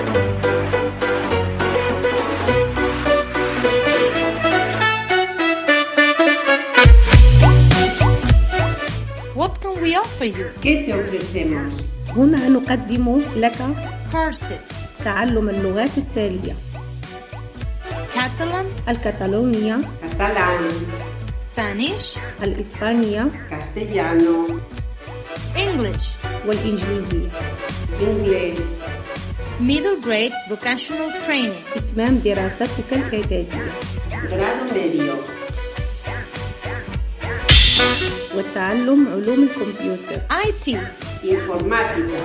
What can we offer you? ¿Qué te ofrecemos? هنا نقدم لك Courses: تعلم اللغات التالية: Catalan, الكتالونية، Catalán, Spanish, الإسبانية castellano, English, والإنجليزية. inglés, middle grade vocational training, إتمام دراستك الإعدادية grado medio, وتعلم علوم الكمبيوتر IT, informática,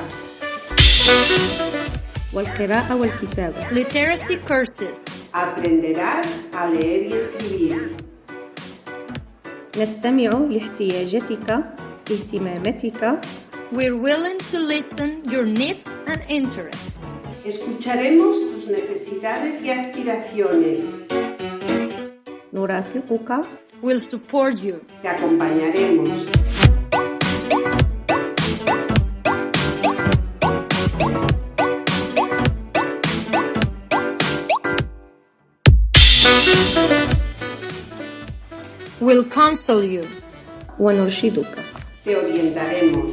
والقراءة والكتابة. literacy courses, aprenderás a leer y escribir. نستمع لاحتياجاتك، اهتماماتك، We're willing to listen your needs and interests. Escucharemos tus necesidades y aspiraciones. نرافقك، We'll support you. Te acompañaremos. We'll counsel you. ونرشدك. Te orientaremos.